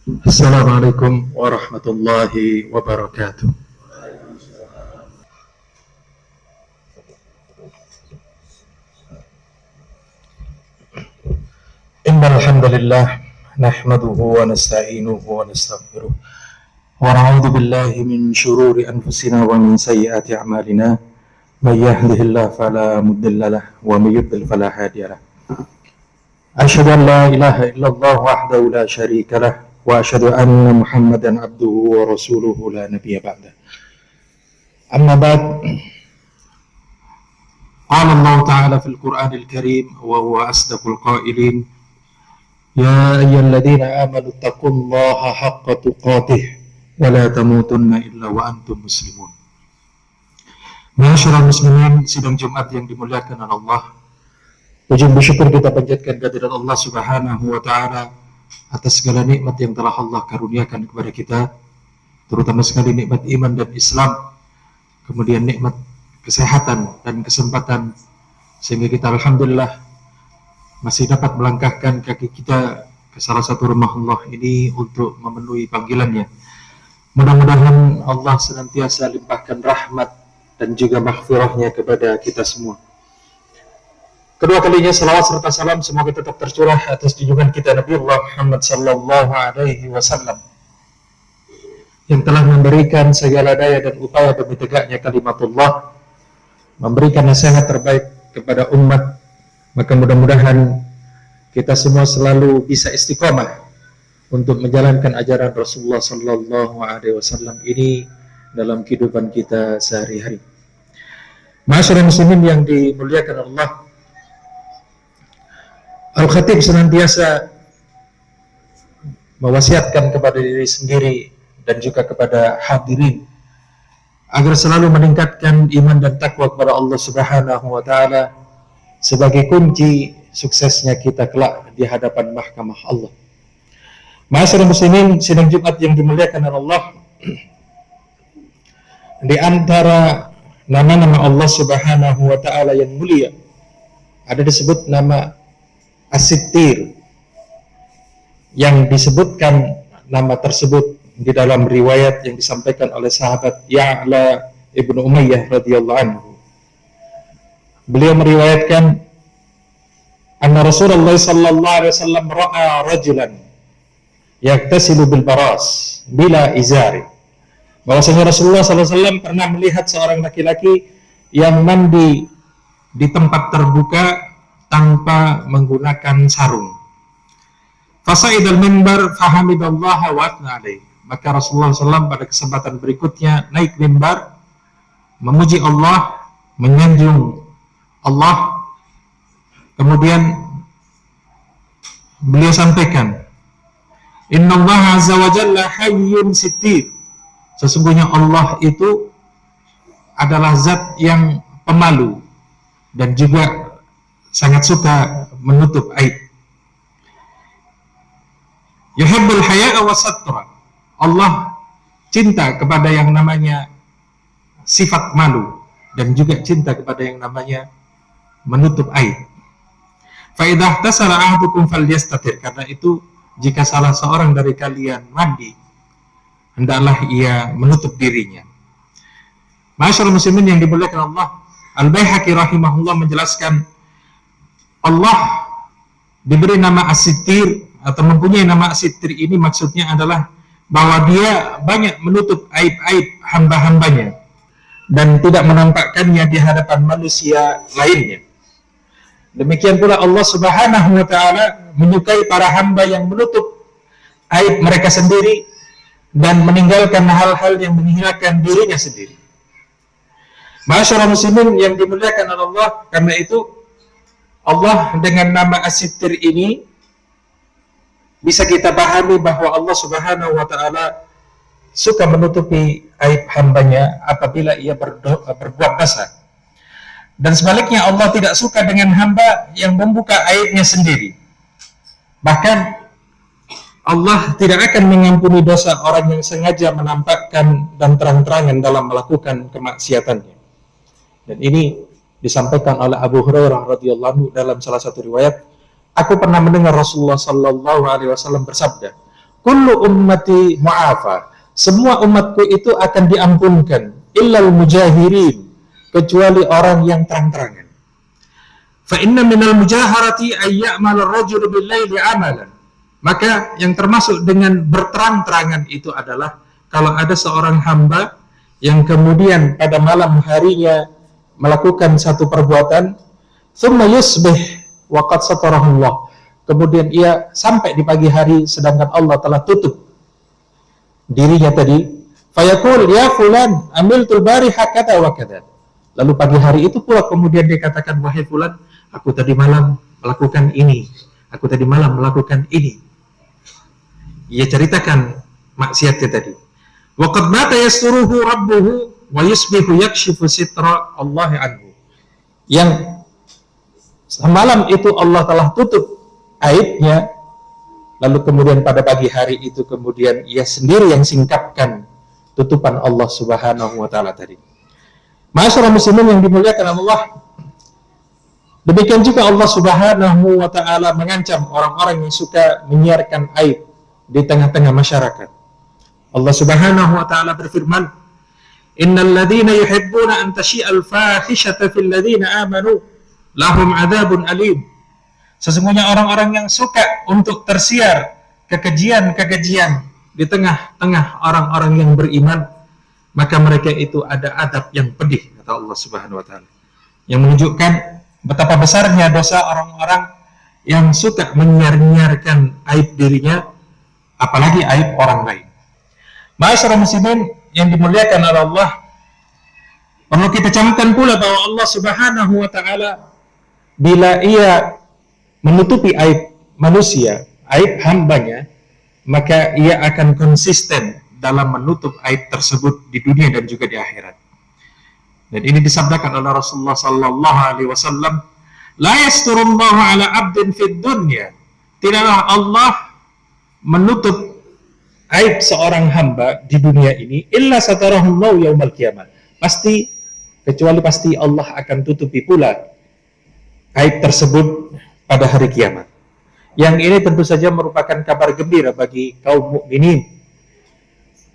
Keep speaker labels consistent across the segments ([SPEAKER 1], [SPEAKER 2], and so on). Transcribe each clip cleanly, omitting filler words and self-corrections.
[SPEAKER 1] Assalamualaikum warahmatullahi wabarakatuh. Innal hamdalillah nahmaduhu wa nasta'inuhu wa nastaghfiruh wa na'udzu billahi min shururi anfusina wa min sayyiati a'malina may yahdihillahu fala mudilla lahu wa may yudlil fala hadiya lahu. Asyhadu an la ilaha illallah wahdahu la syarika lahu wa asyhadu anna Muhammadan abduhu wa rasuluhu la nabiyya ba'da. Amma ba'd. Qala Allah Ta'ala fil Qur'anil Karim wa huwa asdaqul qailin. Ya ayyuhalladzina amanu taqullaha haqqa tuqatih wa la tamutunna illa wa antum muslimun. Ma'asyiral muslimin, sidang Jumat yang dimuliakan oleh Allah. Puji bersyukur kita panjatkan kehadirat Allah Subhanahu wa taala atas segala nikmat yang telah Allah karuniakan kepada kita, terutama sekali nikmat iman dan Islam, kemudian nikmat kesehatan dan kesempatan, sehingga kita alhamdulillah masih dapat melangkahkan kaki kita ke salah satu rumah Allah ini untuk memenuhi panggilannya. Mudah-mudahan Allah senantiasa limpahkan rahmat dan juga maghfirahnya kepada kita semua. Kedua kalinya salawat serta salam semoga tetap tercurah atas junjungan kita Nabi Allah Muhammad sallallahu alaihi wasallam yang telah memberikan segala daya dan upaya demi tegaknya kalimatullah, memberikan nasihat terbaik kepada umat. Maka mudah-mudahan kita semua selalu bisa istiqomah untuk menjalankan ajaran Rasulullah sallallahu alaihi wasallam ini dalam kehidupan kita sehari-hari. Ma'asyiral muslimin yang dimuliakan Allah, Al-Khatib senantiasa mewasiatkan kepada diri sendiri dan juga kepada hadirin agar selalu meningkatkan iman dan takwa kepada Allah Subhanahu wa taala sebagai kunci suksesnya kita kelak di hadapan mahkamah Allah. Ma'asyiral muslimin, sidang Jumat yang dimuliakan Allah, di antara nama-nama Allah Subhanahu wa taala yang mulia ada disebut nama As-Sittir, yang disebutkan nama tersebut di dalam riwayat yang disampaikan oleh sahabat Ya'la ibnu Umayyah radhiyallahu anhu. Beliau meriwayatkan anna Rasulullah sallallahu alaihi wasallam ra'a rajulan yaktasilu bil baras bila izari. Bahwasanya Rasulullah sallallahu alaihi wasallam pernah melihat seorang laki-laki yang mandi di tempat terbuka tanpa menggunakan sarung. Fasa'idal mimbar fahamidallaha wa athna alaih. Maka Rasulullah SAW pada kesempatan berikutnya naik mimbar, memuji Allah, menyanjung Allah. Kemudian beliau sampaikan, Innallaha azza wa jalla hayyun sittir. Sesungguhnya Allah itu adalah zat yang pemalu dan juga sangat suka menutup aib. Yuhibbul haya'a wa satra. Allah cinta kepada yang namanya sifat malu dan juga cinta kepada yang namanya menutup aib. Fa idza ihtasala ahadukum falyastatir. Karena itu jika salah seorang dari kalian mandi, hendaklah ia menutup dirinya. Ma'asyiral muslimin yang dimuliakan Allah, Al-Baihaqi rahimahullah menjelaskan Allah diberi nama As-Sittir atau mempunyai nama As-Sittir ini maksudnya adalah bahwa dia banyak menutup aib-aib hamba-hambanya dan tidak menampakkannya di hadapan manusia lainnya. Demikian pula Allah Subhanahu wa taala menyukai para hamba yang menutup aib mereka sendiri dan meninggalkan hal-hal yang menghinakan dirinya sendiri. Ma'asyiral muslimin yang dimuliakan Allah, karena itu Allah dengan nama As-Sittir ini bisa kita pahami bahwa Allah Subhanahu wa taala suka menutupi aib hambanya apabila ia berbuat dosa. Dan sebaliknya Allah tidak suka dengan hamba yang membuka aibnya sendiri. Bahkan Allah tidak akan mengampuni dosa orang yang sengaja menampakkan dan terang-terangan dalam melakukan kemaksiatannya. Dan ini disampaikan oleh Abu Hurairah radhiyallahu anhu dalam salah satu riwayat, aku pernah mendengar Rasulullah sallallahu alaihi wasallam bersabda, kullu ummati mu'afa, semua umatku itu akan diampunkan, illal mujahirin, kecuali orang yang terang-terangan. Fa inna minal mujaharati ay ya'mal ar-rajulu bil-laili 'amalan, maka yang termasuk dengan berterang-terangan itu adalah kalau ada seorang hamba yang kemudian pada malam harinya melakukan satu perbuatan, thumma yusbih wa qad satarahu Allah, kemudian ia sampai di pagi hari sedangkan Allah telah tutup dirinya tadi, fayaqul ya fulan amiltul bariha kata wa kata, lalu pagi hari itu pula kemudian dia katakan, wahai fulan, aku tadi malam melakukan ini, aku tadi malam melakukan ini. Ia ceritakan maksiatnya tadi. Wa qad mata yasturuhu rabbuhu wa yusbihu yakshifu sitra Allah anhu, yang semalam itu Allah telah tutup aibnya, lalu kemudian pada pagi hari itu kemudian ia sendiri yang singkapkan tutupan Allah Subhanahu wa taala tadi. Ma'asyiral muslimin yang dimuliakan Allah, demikian juga Allah Subhanahu wa taala mengancam orang-orang yang suka menyiarkan aib di tengah-tengah masyarakat. Allah Subhanahu wa taala berfirman, innal ladzina yuhibbuna an tashi'al fahishata fil ladzina amanu lahum adzabun alim. Sesungguhnya orang-orang yang suka untuk tersiar kekejian-kekejian di tengah-tengah orang-orang yang beriman, maka mereka itu ada adab yang pedih, kata Allah Subhanahu wa taala. Yang menunjukkan betapa besarnya dosa orang-orang yang suka menyiar-nyiarkan aib dirinya, apalagi aib orang lain. Ma'asyiral muslimin yang dimuliakan oleh Allah, perlu kita camkan pula bahwa Allah Subhanahu wa taala bila ia menutupi aib manusia, aib hambanya, maka ia akan konsisten dalam menutup aib tersebut di dunia dan juga di akhirat. Dan ini disabdakan oleh Rasulullah sallallahu alaihi wasallam, la yasturullahu ala 'abdin fid dunya, tidaklah Allah menutup aib seorang hamba di dunia ini illa satarahullahu yaumal qiyamah, kecuali pasti Allah akan tutupi pula aib tersebut pada hari kiamat. Yang ini tentu saja merupakan kabar gembira bagi kaum mukminin,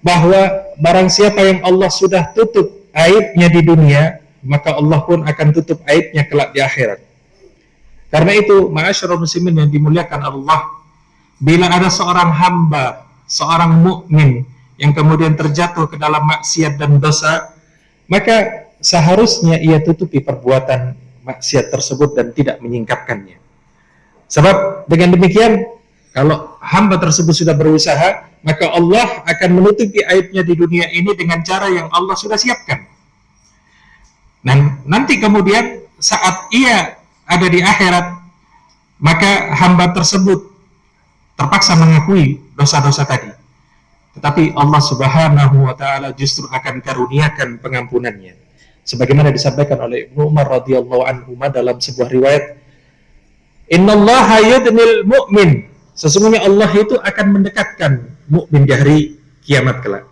[SPEAKER 1] bahwa barang siapa yang Allah sudah tutup aibnya di dunia, maka Allah pun akan tutup aibnya kelak di akhirat. Karena itu, ma'asyiral muslimin yang dimuliakan Allah, bila ada seorang hamba, seorang mukmin yang kemudian terjatuh ke dalam maksiat dan dosa, maka seharusnya ia tutupi perbuatan maksiat tersebut dan tidak menyingkapkannya. Sebab dengan demikian, kalau hamba tersebut sudah berusaha, maka Allah akan menutupi aibnya di dunia ini dengan cara yang Allah sudah siapkan. Dan nanti kemudian saat ia ada di akhirat, maka hamba tersebut terpaksa mengakui dosa-dosa tadi. Tetapi Allah Subhanahu wa taala justru akan karuniakan pengampunannya. Sebagaimana disampaikan oleh Ibnu Umar radhiyallahu anhu dalam sebuah riwayat, innallaha yudnil mu'min, sesungguhnya Allah itu akan mendekatkan mukmin di hari kiamat kelak.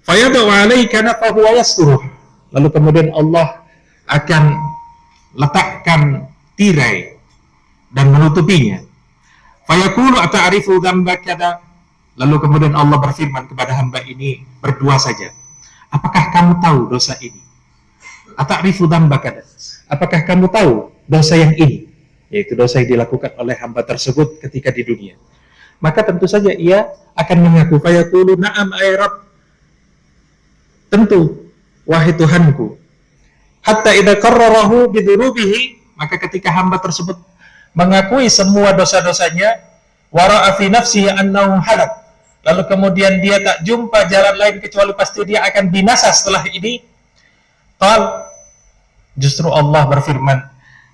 [SPEAKER 1] Fayadau alaika nafahu wa yasturuh, lalu kemudian Allah akan letakkan tirai dan menutupinya. Fayaqulu ata'rifu dzamba kada, lalu kemudian Allah berfirman kepada hamba ini berdua saja, apakah kamu tahu dosa ini? Ata'rifu dzamba kada, apakah kamu tahu dosa yang ini? Yaitu dosa yang dilakukan oleh hamba tersebut ketika di dunia. Maka tentu saja ia akan mengaku, fayaqulu na'am ay rabb, tentu wahai Tuhanku. Hatta idza qarrarahu bidzunubihi, maka ketika hamba tersebut mengakui semua dosa-dosanya, wara'a fi nafsihi annahu halak, lalu kemudian dia tak jumpa jalan lain kecuali pasti dia akan binasa setelah ini, justru Allah berfirman,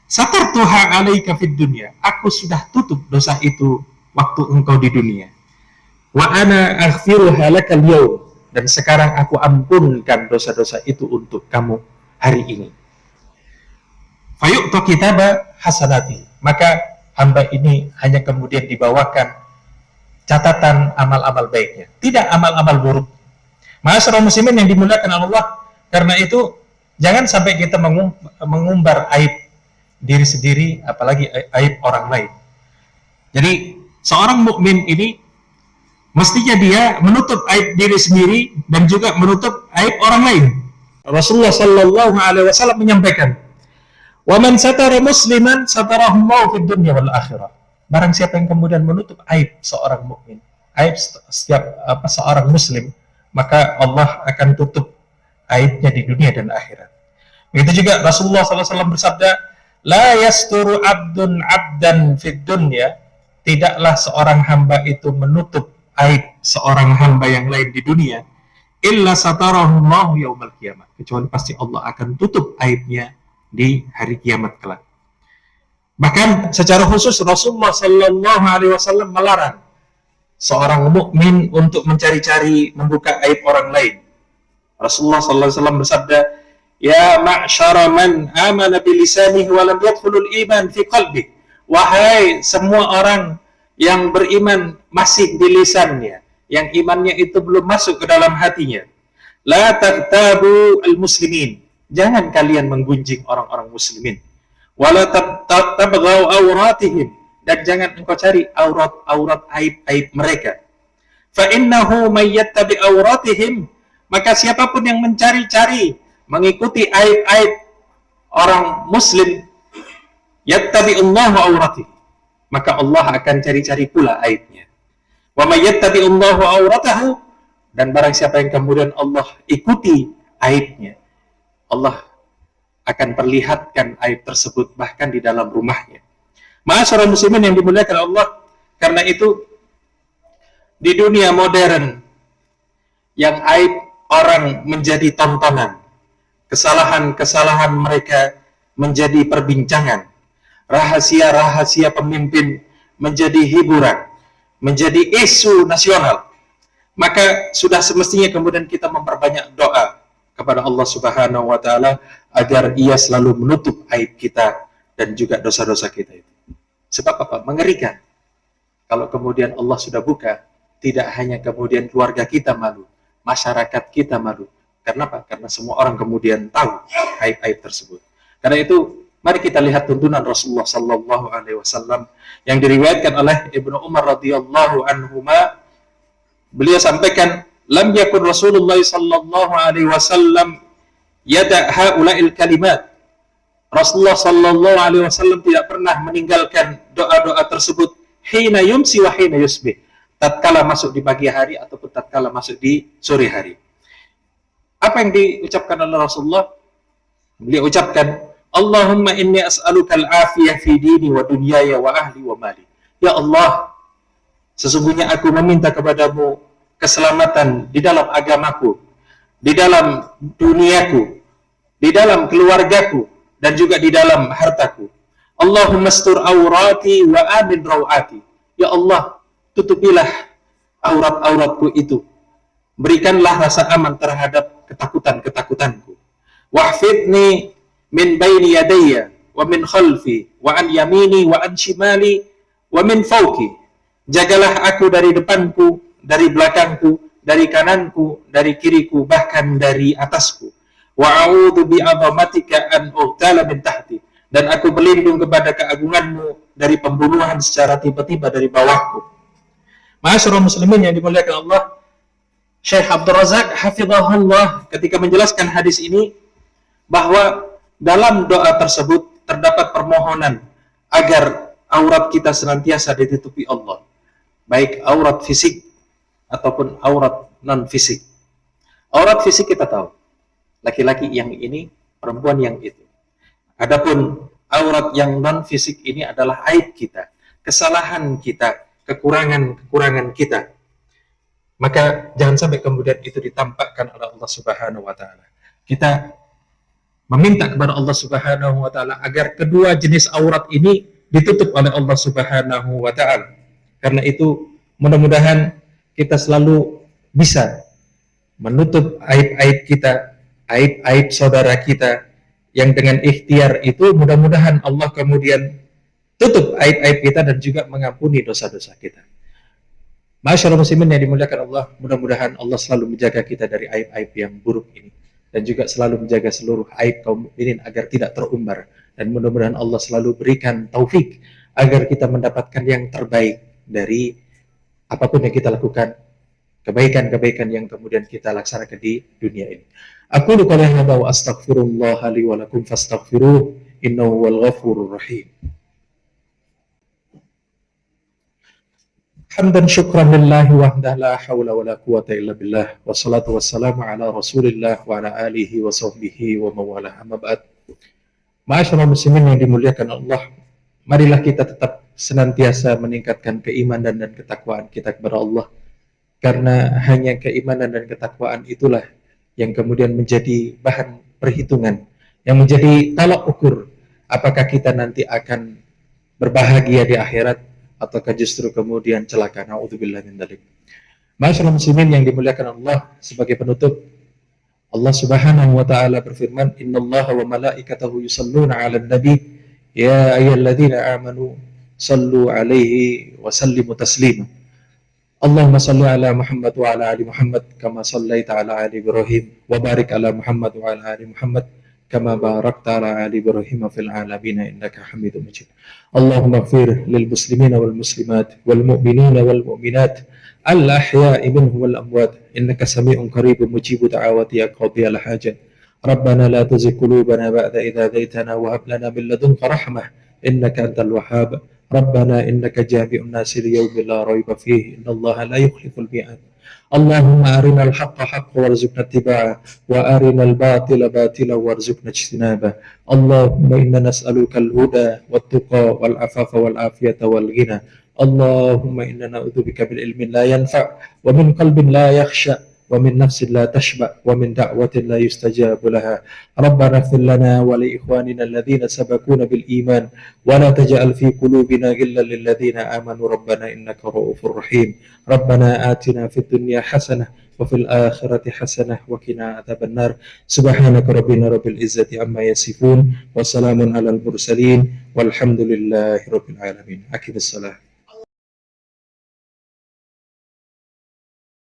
[SPEAKER 1] satartuha alaika fid dunya, aku sudah tutup dosa itu waktu engkau di dunia. Wa ana aghfiruha lakal yaum, dan sekarang aku ampunkan dosa-dosa itu untuk kamu hari ini. Fayu'ta kitaba hasanati, maka hamba ini hanya kemudian dibawakan catatan amal-amal baiknya, tidak amal-amal buruk. Ma'asyiral muslimin yang dimuliakan Allah, karena itu jangan sampai kita mengumbar aib diri sendiri, apalagi aib orang lain. Jadi seorang mukmin ini Mestinya dia menutup aib diri sendiri dan juga menutup aib orang lain. Rasulullah sallallahu alaihi wasallam menyampaikan, "Wa man satara musliman satarahu Allahu fid dunya wal akhirah." Barang siapa yang kemudian menutup aib seorang mukmin, aib seorang muslim, maka Allah akan tutup aibnya di dunia dan akhirat. Begitu juga Rasulullah sallallahu alaihi wasallam bersabda, "La yasturu 'abdun 'abdan fid dunya." Tidaklah seorang hamba itu menutup aib seorang hamba yang lain di dunia, illa satarahu Allah yaumal qiyamah, kecuali pasti Allah akan tutup aibnya di hari kiamat kelak. Bahkan secara khusus Rasulullah sallallahu alaihi wasallam melarang seorang mukmin untuk mencari-cari membuka aib orang lain. Rasulullah sallallahu alaihi wasallam bersabda, "Ya ma'syara man amana bilisanihi wa lam yadkhulul iman fi qalbihi." Wahai semua orang yang beriman masih di lisannya, yang imannya itu belum masuk ke dalam hatinya. La taghtabu al-muslimin. Jangan kalian menggunjing orang-orang muslimin. Wala tabghaw awratihim. Dan jangan engkau cari aurat-aurat aib-aib mereka. Fa innahu may yattabi awratihim, maka siapapun yang mencari-cari mengikuti aib-aib orang muslim, yattabi Allahu awratih, maka Allah akan cari-cari pula aibnya. Wa may yattabi Allahu awratahu, dan barang siapa yang kemudian Allah ikuti aibnya, Allah akan perlihatkan aib tersebut bahkan di dalam rumahnya. Ma'asyiral muslimin yang dimuliakan Allah, karena itu di dunia modern yang aib orang menjadi tontonan, kesalahan-kesalahan mereka menjadi perbincangan, rahasia-rahasia pemimpin menjadi hiburan, menjadi isu nasional, maka sudah semestinya kemudian kita memperbanyak doa kepada Allah Subhanahu wa taala agar Ia selalu menutup aib kita dan juga dosa-dosa kita itu. Sebab apa? Mengerikan. Kalau kemudian Allah sudah buka, tidak hanya kemudian keluarga kita malu, masyarakat kita malu. Karena apa? Karena semua orang kemudian tahu aib-aib tersebut. Karena itu, mari kita lihat tuntunan Rasulullah sallallahu alaihi wasallam yang diriwayatkan oleh Ibnu Umar radhiyallahu anhuma. Beliau sampaikan, "Lam yakun Rasulullah sallallahu alaihi wasallam yada' haula'il kalimat." Rasulullah sallallahu alaihi wasallam tidak pernah meninggalkan doa-doa tersebut hina yumsi wa hina yusbih, tatkala masuk di pagi hari ataupun tatkala masuk di sore hari. Apa yang diucapkan oleh Rasulullah? Beliau ucapkan, "Allahumma inni as'aluka al-afiyah fi dini wa dunyaya wa ahli wa mali." Ya Allah, sesungguhnya aku meminta kepadamu keselamatan di dalam agamaku, di dalam duniaku, di dalam keluargaku, dan juga di dalam hartaku. Allahumma astur aurati wa amin rawati. Ya Allah, tutupilah aurat-auratku itu. Berikanlah rasa aman terhadap ketakutan-ketakutanku. Wahfidni min baini yadayya wa min khalfi wa an yamini wa an shimali wa min fawqi. Jagalah aku dari depanku, dari belakangku, dari kananku, dari kiriku, bahkan dari atasku. Wa a'udzu bi'azamatika an ughtala min tahti. Dan aku berlindung kepada keagunganmu dari pembunuhan secara tiba-tiba dari bawahku. Ma'asyiral muslimin yang dimuliakan Allah, Syekh Abdul Razak hafizahullah ketika menjelaskan hadis ini bahwa dalam doa tersebut terdapat permohonan agar aurat kita senantiasa ditutupi Allah, baik aurat fisik ataupun aurat non fisik. Aurat fisik kita tahu, laki-laki yang ini, perempuan yang itu. Adapun aurat yang non fisik ini adalah aib kita, kesalahan kita, kekurangan-kekurangan kita. Maka jangan sampai kemudian itu ditampakkan oleh Allah Subhanahu wa taala. Kita meminta kepada Allah Subhanahu wa taala agar kedua jenis aurat ini ditutup oleh Allah Subhanahu wa taala. Karena itu mudah-mudahan kita selalu bisa menutup aib-aib kita, aib-aib saudara kita, yang dengan ikhtiar itu mudah-mudahan Allah kemudian tutup aib-aib kita dan juga mengampuni dosa-dosa kita. Ma'asyiral muslimin yang dimuliakan Allah, mudah-mudahan Allah selalu menjaga kita dari aib-aib yang buruk ini dan juga selalu menjaga seluruh aib kaum mukminin agar tidak terumbar, dan mudah-mudahan Allah selalu berikan taufik agar kita mendapatkan yang terbaik dari apapun yang kita lakukan kebaikan-kebaikan yang kemudian kita laksanakan di dunia ini. Aku qouli hadza wa astaghfirullah li wa lakum fastaghfiruh innahu wal ghafurur rahim. Hamdan syukran lillahi wahdah la hawla wa la quwata illa billah wassalatu wassalamu ala rasulillah wa ala alihi wa sahbihi wa mawalah amma ba'd. Ma'asyiral muslimin yang dimuliakan Allah, marilah kita tetap senantiasa meningkatkan keimanan dan ketakwaan kita kepada Allah, karena hanya keimanan dan ketakwaan itulah yang kemudian menjadi bahan perhitungan, yang menjadi tolak ukur apakah kita nanti akan berbahagia di akhirat ataukah justru kemudian celaka. Na'udzubillah min dzalik. Ma'asyiral muslimin yang dimuliakan Allah, sebagai penutup, Allah Subhanahu wa taala berfirman, "Innallaha wa malaikatahu yusholluna 'alan nabi, ya ayyuhalladzina amanu shallu 'alaihi wa sallimu taslima." Allahumma shalli ala Muhammad wa ala ali Muhammad kama shallaita ala ali Ibrahim wa barik ala Muhammad wa ala ali Muhammad kama barakta ala ali Ibrahim fil alamin innaka Hamidum Majid. Allahumma ighfir lil muslimina wal muslimat wal mu'minina wal mu'minat al ahya'i minhum wal amwat innaka sami'un qaribun mujibu da'awati ya qadiyal hajat. Rabbana la tuzigh qulubana ba'da idh hadaytana wa hab lana min ladunka rahmah innaka antal wahhab. Rabbana innaka jami'un nasi liyaumin la raiba fihi innallaha la yukhliful mi'ad. Allahumma arinal haqqa haqqan warzuqna ittiba'ah wa arinal batila batila warzuqna ijtinabah. Allahumma inna nas'aluka al-huda wat-tuqa wal afafa wal afiyata wal ghina. Allahumma inna na'udzubika min ilmin la yanfa' wa min qalbin la yakhsha wa min nafsin la tashba wa min da'watin la yustajabu laha. Rabbana ighfir lana wa li ikhwanina alladhina sabaquna bil iman wa la taj'al fi qulubina ghillan lil ladzina amanu rabbana innaka ra'ufur rahim. Rabbana atina fid dunya hasanah wa fil akhirati hasanah wa qina adzabannar. Subhanaka rabbina rabbil izzati amma yasifun wa salamun alal mursalin walhamdulillahi rabbil alamin. Aqimissalah.